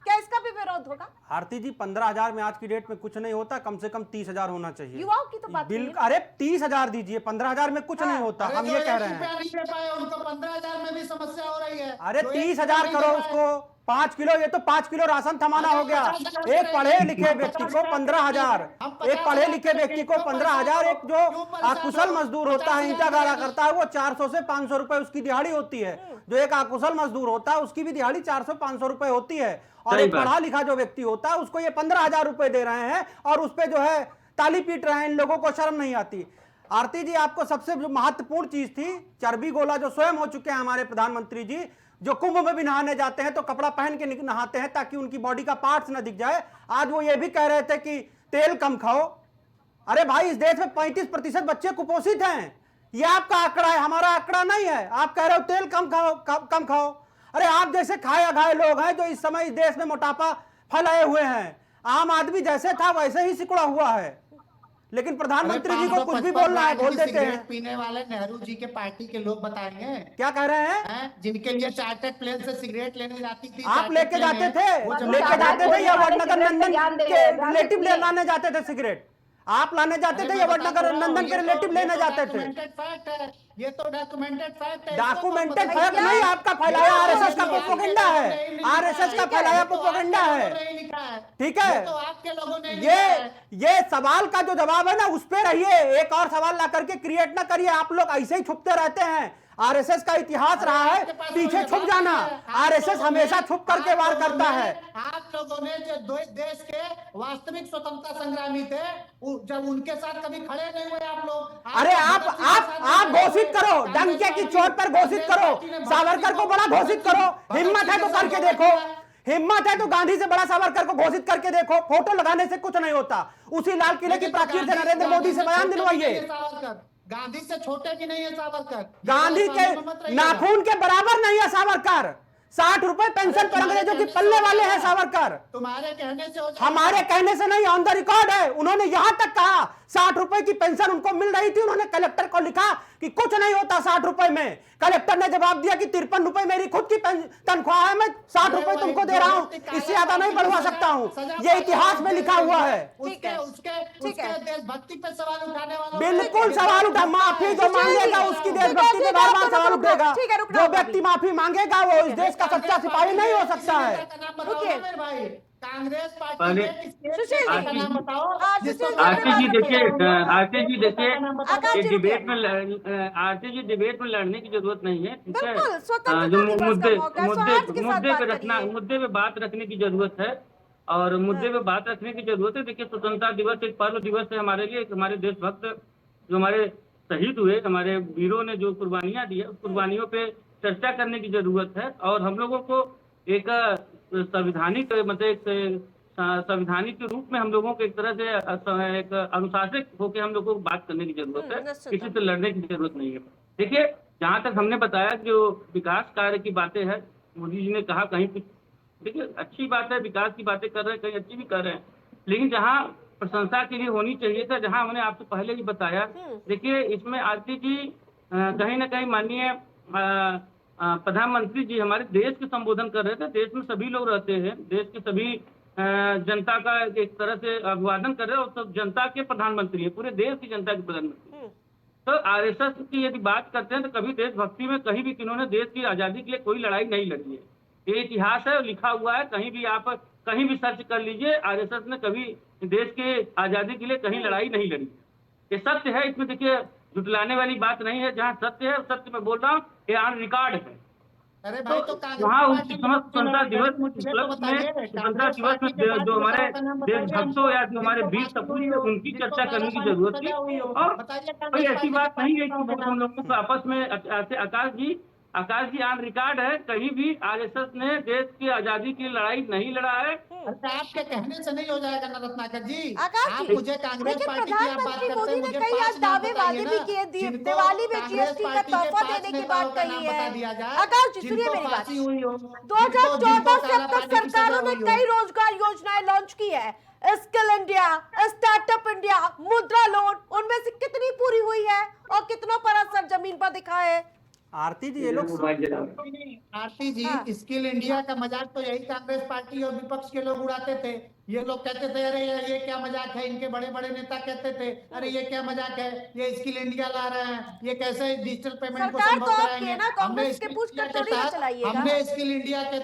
क्या इसका भी विरोध होगा? आरती जी 15,000 में आज की डेट में कुछ नहीं होता, कम से कम 30,000 होना चाहिए। युवाओं की तो बात बिल अरे 30,000 दीजिए, 15,000 में कुछ नहीं होता, हम ये कह रहे हैं। नहीं दे पाए उनको 15,000 में भी समस्या हो रही है। अरे 30,000 करो उसको, 5 किलो, ये तो 5 किलो राशन थमाना हो गया। एक पढ़े लिखे व्यक्ति को 15,000, एक पढ़े लिखे व्यक्ति को 15,000, एक जो अकुशल मजदूर होता है, ईंटा गाड़ा करता है, वो 400 से 500 रुपए उसकी दिहाड़ी होती है। जो एक अकुशल मजदूर होता है उसकी भी दिहाड़ी 400-500 रुपए होती है। और एक पढ़ा लिखा जो व्यक्ति होता है उसको ये 15,000 रुपए दे रहे हैं और उस पे जो है ताली पीट रहे हैं। इन लोगों को शर्म नहीं आती। आरती जी, आपको सबसे जो महत्वपूर्ण चीज थी, चर्बी गोला जो स्वयं हो चुके हैं हमारे प्रधानमंत्री जी, जो कुंभ में भी नहाने जाते हैं तो कपड़ा पहन के नहाते हैं ताकि उनकी बॉडी का पार्ट्स ना दिख जाए। आज वो ये भी कह रहे थे कि तेल कम खाओ। अरे भाई, इस देश में 35% बच्चे कुपोषित हैं। ये आपका आंकड़ा है, हमारा आंकड़ा नहीं है। आप कह रहे हो तेल कम खाओ, कम खाओ। अरे आप जैसे खाए अघाए लोग हैं जो इस समय इस देश में मोटापा फैलाए हुए हैं। आम आदमी जैसे था वैसे ही सिकुड़ा हुआ है। लेकिन प्रधानमंत्री जी को कुछ भी बोलना है बोल देते हैं। पीने वाले नेहरू जी के पार्टी के लोग बताएंगे क्या कह रहे हैं? जिनके लिए चार्टर्ड प्लेन से सिगरेट लेने जाती थी, आप लेके जाते थे या वडनगर नंदन के रिलेटिव लाने जाते थे सिगरेट? आप लाने जाते थे या वडनगर नंदन के रिलेटिव लेने जाते थे? ये तो डॉक्यूमेंटेड फैक्ट है। डॉक्यूमेंटेड फैक्ट नहीं, आपका फैलाया आरएसएस का प्रोपेगेंडा है। आरएसएस का फैलाया प्रोपेगेंडा है, ठीक है। तो आपके लोगों ने ये सवाल का जो जवाब है ना, उस पे रहिए। एक और सवाल ला करके क्रिएट ना करिए। आप लोग ऐसे ही छुपते रहते हैं। आरएसएस का इतिहास रहा है पीछे छुप जाना। आरएसएस हमेशा छुप करके वार करता है। आप लोगों ने जो देश के वास्तविक स्वतंत्रता संग्रामी थे, जब उनके साथ कभी खड़े नहीं हुए आप लोग। अरे आप घोषित करो, डंके की चोट पर घोषित करो। सावरकर को बड़ा घोषित करो। हिम्मत है तो करके देखो, हिम्मत है तो गांधी से बड़ा सावरकर को घोषित करके देखो। फोटो लगाने से कुछ नहीं होता। उसी लाल किले की प्राचीर से नरेंद्र मोदी से बयान दिलवाइए। गांधी से छोटे भी नहीं है सावरकर। गांधी के नाखून के बराबर नहीं है सावरकर। 60 रुपए पेंशन पर अंग्रेजों की पल्ले वाले हैं सावरकर। तुम्हारे कहने से, हमारे कहने से नहीं, ऑन द रिकॉर्ड है। उन्होंने यहां तक कहा 60 रुपए की पेंशन उनको मिल रही थी। उन्होंने कलेक्टर को लिखा कि कुछ नहीं होता 60 रुपए में। कलेक्टर ने जवाब दिया कि 53 रुपए मेरी खुद की तनख्वाह है, मैं 60 रुपए तुमको दे रहा हूं, इससे ज्यादा नहीं बढ़वा सकता हूं। ये इतिहास में लिखा हुआ है। उसके देशभक्ति पे सवाल उठाने वाला बिल्कुल सवाल उठा। माफी जो मांगेगा उसकी देशभक्ति पे बार बार सवाल उठेगा। जो व्यक्ति माफी मांगेगा वो इस देश का सच्चा सिपाही नहीं हो सकता है। कांग्रेस पार्टी आरती जी देखिए, डिबेट में लड़ने की जरूरत नहीं है, ठीक है। जो मुद्दे पे बात रखने की जरूरत है और मुद्दे पे बात रखने की जरूरत है। देखिए, स्वतंत्रता दिवस एक पर्व दिवस है हमारे लिए। हमारे देशभक्त जो हमारे शहीद हुए, हमारे वीरों ने जो कुर्बानियां दी है, उस कुर्बानियों पे चर्चा करने की जरूरत है। और हम लोगों को एक संवैधानिक संवैधानिक के रूप में हम लोगों को एक तरह से एक अनुशासित होकर हम लोगों को बात करने की जरूरत है। किसी से लड़ने की जरूरत नहीं है। देखिए, जहाँ तक हमने बताया जो विकास कार्य की बातें हैं, मोदी जी ने कहा कहीं कुछ, देखिए अच्छी बात है, विकास की बातें कर रहे हैं, कहीं अच्छी भी कर रहे हैं, लेकिन जहाँ प्रशंसा के लिए होनी चाहिए था, जहाँ हमने आपसे पहले ही बताया। देखिए, इसमें आरती जी कहीं ना कहीं माननीय प्रधानमंत्री जी हमारे देश के संबोधन कर रहे थे। देश में सभी लोग रहते हैं, देश के सभी जनता का एक तरह से अभिवादन कर रहे हैं और सब जनता के प्रधानमंत्री है, पूरे देश की जनता के प्रधानमंत्री। तो आरएसएस की यदि बात करते हैं तो कभी देशभक्ति में कहीं भी किन्होंने देश की आजादी के लिए कोई लड़ाई नहीं लड़ी है। ये इतिहास है, लिखा हुआ है, कहीं भी आप कहीं भी सर्च कर लीजिए। आरएसएस ने कभी देश के आजादी के लिए कहीं लड़ाई नहीं लड़ी। ये सत्य है, इसमें देखिए जुटलाने वाली बात नहीं है। जहाँ सत्य है, सत्य मैं बोल रहा हूँ, ये ऑन रिकॉर्ड है। अरे भाई, तो वहाँ उस स्वतंत्रता दिवस में जो हमारे देशभक्तों या जो हमारे वीर सपूत है, उनकी चर्चा करने की जरूरत थी। और कोई ऐसी बात नहीं है कि हम लोगों को आपस में, आकाश जी आकाश जी ऑन रिकॉर्ड है, कहीं भी आरएसएस ने देश की आजादी की लड़ाई नहीं लड़ा है। अरे आपके कहने से नहीं हो जाएगा ना रत्नाकर जी। आकाश आप जी, मुझे कांग्रेस लेकिन पार्टी की आप बात प्रधानमंत्री करते मोदी हैं, ने मुझे कई आज 5 नाम दावे बताइए वादे ना, भी किए, जिनको दिवाली में कांग्रेस जीएसटी का पार्टी के तोहफा 5 देने की नेताओं बात का कही नाम है। बता दिया जाए, आकाश जी, सुनिए जिनको मेरी बात। फांसी हुई हो, 2014 से अब तक पाने की सजा सरकारों ने हुई हो। कई रोजगार योजनाएं लॉन्च की है, स्किल इंडिया, स्टार्टअप इंडिया, मुद्रा लोन, उनमें से कितनी पूरी हुई है और कितना पर असर जमीन पर दिखा है? आरती जी, ये लोग आरती जी, स्किल इंडिया का मजाक तो यही कांग्रेस पार्टी और विपक्ष के लोग उड़ाते थे। ये लोग कहते थे अरे ये क्या मजाक है, इनके बड़े बड़े नेता कहते थे अरे ये क्या मजाक है, ये स्किल इंडिया ला रहे हैं, ये कैसे डिजिटल पेमेंट को सरकार संभव तो आपकी कराएंगे। है ना, कांग्रेस के पूछ कर थोड़ी ना चलाइएगा। हमने स्किल इंडिया के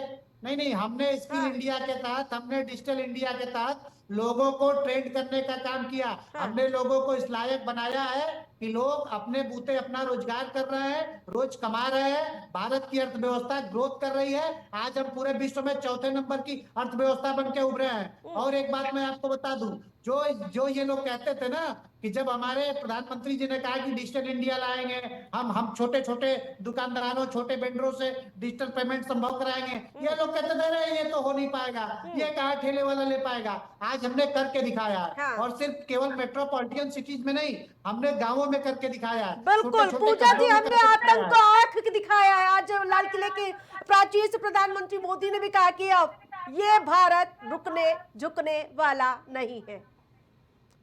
नहीं, हमने स्किल इंडिया के तहत, हमने डिजिटल इंडिया के तहत लोगों को ट्रेंड करने का काम किया। हमने लोगों को इस लायक बनाया है कि लोग अपने बूते अपना रोजगार कर रहे हैं, रोज कमा रहे हैं, भारत की अर्थव्यवस्था ग्रोथ कर रही है। आज हम पूरे विश्व में 4थे नंबर की अर्थव्यवस्था बन के उभरे हैं। और एक बात मैं आपको बता दूं, जो ये लोग कहते थे ना कि जब हमारे प्रधानमंत्री जी ने कहा कि डिजिटल इंडिया लाएंगे, हम छोटे छोटे दुकानदारों, छोटे वेंडरों से डिजिटल पेमेंट संभव कराएंगे, ये लोग कहते थे अरे ये तो हो नहीं पाएगा, ये कहाँ ठेले वाला ले पाएगा। आज हमने करके दिखाया है। और सिर्फ केवल मेट्रोपॉलिटन सिटीज में नहीं, हमने गांवों में करके दिखाया है। बिल्कुल पूजा जी, हमने आतंक को आंख दिखाया है। आज लाल किले के प्राचीर से प्रधानमंत्री मोदी ने भी कहा कि अब ये भारत रुकने झुकने वाला नहीं है।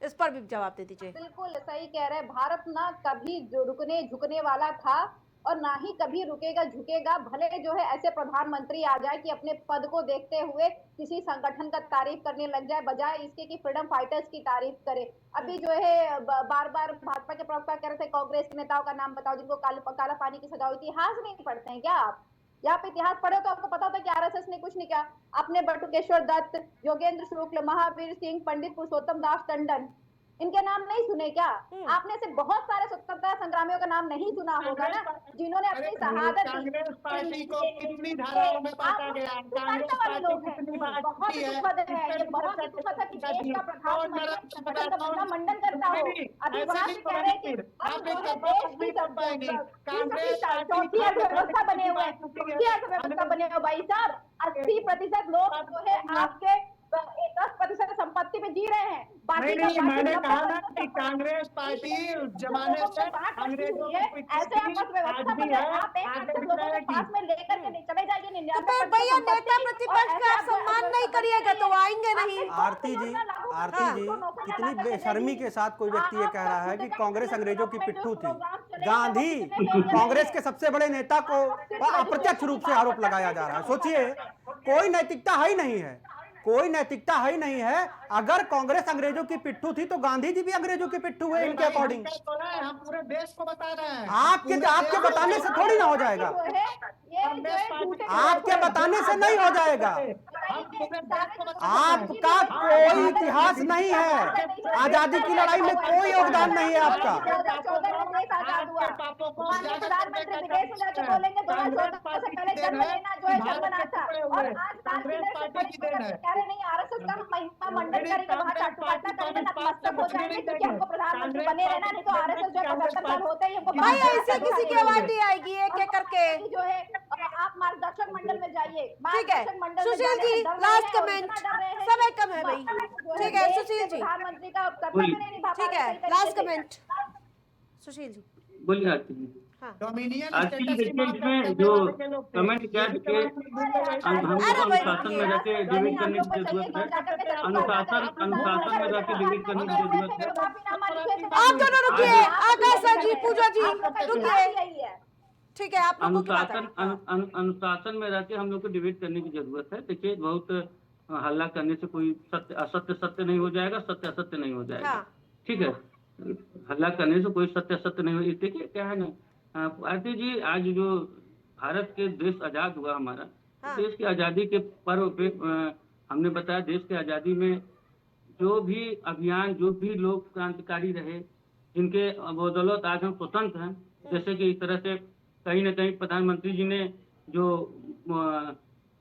इस पर भी जवाब दे दीजिए। बिल्कुल सही कह रहे हैं, भारत ना कभी रुकने झुकने वाला था और ना ही कभी रुकेगा झुकेगा। भले जो है ऐसे प्रधानमंत्री आ जाए कि अपने पद को देखते हुए किसी संगठन का तारीफ करने लग जाए, बजाय इसके कि फ्रीडम फाइटर्स की तारीफ करे। अभी जो है बार बार भाजपा के प्रवक्ता कह रहे थे कांग्रेस के नेताओं का नाम बताओ जिनको काला पानी की सजा हुई। इतिहास नहीं पढ़ते हैं क्या आप? या आप इतिहास पढ़े तो आपको पता होता कि आरएसएस ने कुछ नहीं किया। आपने बटुकेश्वर दत्त, योगेंद्र शुक्ल, महावीर सिंह, पंडित पुरुषोत्तम दास टंडन, इनके नाम नहीं सुने क्या? आपने से बहुत सारे स्वतंत्रता संग्रामियों का नाम नहीं सुना होगा ना, जिन्होंने अपनी शहादत कांग्रेस पार्टी को कितनी धाराओं में बांटा गया। कांग्रेस पार्टी कितनी बहुत ही दुखद है, ये बहुत ही दुखद है कि देश का प्रधानमंत्री मंडन करता हो। अभी वहां से कह रहे हैं कि अब जो है देश की चौथी अर्थव्यवस्था बने हुए हैं, चौथी अर्थव्यवस्था बने हुए। भाई साहब 80% लोग जो है आपके 10% संपत्ति में जी रहे हैं। नहीं, मैंने कहा ना कि कांग्रेस पार्टी जमाने से अंग्रेजों की ऐसे अर्थव्यवस्था बने, आप एक लोगों को पास में लेकर के चले जाइए। तो फिर भैया नेता प्रतिपक्ष का आप सम्मान नहीं करिएगा तो आएंगे नहीं। आरती जी, कितनी बेशर्मी के साथ कोई व्यक्ति ये कह रहा है कि कांग्रेस अंग्रेजों की पिट्ठू थी। गांधी कांग्रेस के सबसे बड़े नेता को अप्रत्यक्ष रूप से आरोप लगाया जा रहा है। सोचिए, कोई नैतिकता है ही नहीं है, कोई नैतिकता है ही नहीं है। अगर कांग्रेस अंग्रेजों की पिट्ठू थी तो गांधी जी भी अंग्रेजों की पिट्ठू हुए इनके अकॉर्डिंग। हम पूरे देश को बता रहे हैं। आपके बताने से थोड़ी ना हो जाएगा, आपके बताने से नहीं हो जाएगा। आपका कोई इतिहास नहीं है, आजादी की लड़ाई में कोई योगदान नहीं है आपका। मंडन करेंगे, वहाँ घटना करके नतमस्तक हो जाएंगे क्योंकि हमको प्रधानमंत्री बने रहना, नहीं तो आरएसएस जो 75 साल होते ही हमको भाई ऐसे किसी की आवाज नहीं आएगी एक एक करके। जो है आप मार्गदर्शक मंडल में जाइए। ठीक है सुशील जी, लास्ट कमेंट, समय कम है भाई। ठीक है सुशील जी, प्रधानमंत्री का कर्तव्य नहीं निभा पा ठीक है लास्ट कमेंट सुशील जी। बोलिए आरती जी। इसमें जो कमेंट क्या हमको अनुशासन में रहते डिबेट करने की जरूरत है। अनुशासन में रहते डिबेट करने की जरूरत है। आप दोनों रुकिए, आकाश जी, पूजा जी रुकिए। ठीक है, आप लोगों की बात है। अनुशासन में रहते हम लोग को डिबेट करने की जरूरत है। देखिए, बहुत हल्ला करने से कोई सत्य असत्य सत्य नहीं हो जाएगा, सत्य असत्य नहीं हो जाएगा। ठीक है, हल्ला करने से कोई सत्य असत्य नहीं हो। देखिए क्या है ना आरती जी, आज जो भारत के देश आजाद हुआ हमारा, देश की आजादी के पर्व पे हमने बताया देश की आजादी में जो भी अभियान, जो भी लोग क्रांतिकारी रहे, जिनके बदौलत आज हम स्वतंत्र हैं। जैसे कि इस तरह से कहीं ना कहीं प्रधानमंत्री जी ने जो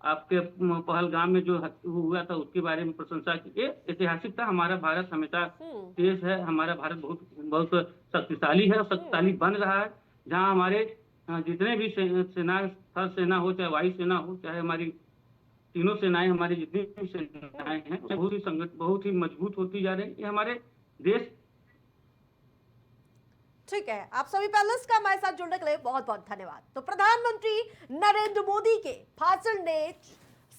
आपके पहलगाम में जो हुआ था उसके बारे में प्रशंसा की। ऐतिहासिक था, हमारा भारत हमेशा देश है, हमारा भारत बहुत बहुत शक्तिशाली है, शक्तिशाली बन रहा है। जहाँ हमारे जितने भी सेना, थल सेना हो चाहे वायु सेना हो, चाहे हमारी तीनों सेनाएं, हमारी जितनी भी सेनाएं हैं बहुत ही मजबूत होती जा रही है। ये हमारे देश। ठीक है, आप सभी पैनलिस्ट का हमारे साथ जुड़ने के लिए बहुत बहुत धन्यवाद। तो प्रधानमंत्री नरेंद्र मोदी के भाषण ने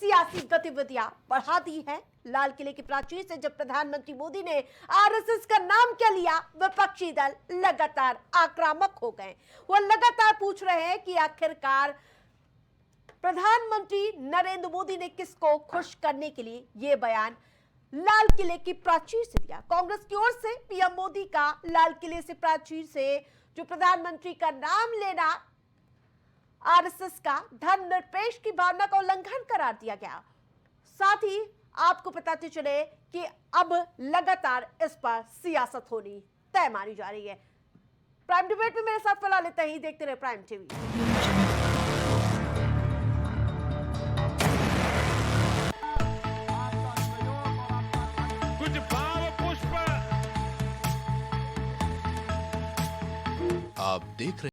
सियासी गतिविधियां बढ़ा दी है। लाल किले की प्राचीर से जब प्रधानमंत्री मोदी ने आरएसएस का नाम क्या लिया, विपक्षी दल लगातार आक्रामक हो गए। वो लगातार पूछ रहे हैं कि आखिरकार प्रधानमंत्री नरेंद्र मोदी ने किसको खुश करने के लिए ये बयान लाल किले की प्राचीर से दिया। कांग्रेस की ओर से पीएम मोदी का लाल किले से प्राचीर से जो प्रधानमंत्री का नाम लेना आरएसएस का धर्मनिरपेक्ष की भावना का उल्लंघन करार दिया गया। साथ ही आपको बताते चले कि अब लगातार इस पर सियासत होनी तय मानी जा रही है। प्राइम डिबेट में मेरे साथ फिलहाल इतना ही। देखते रहे प्राइम टीवी। कुछ भाव पुष्प आप देख रहे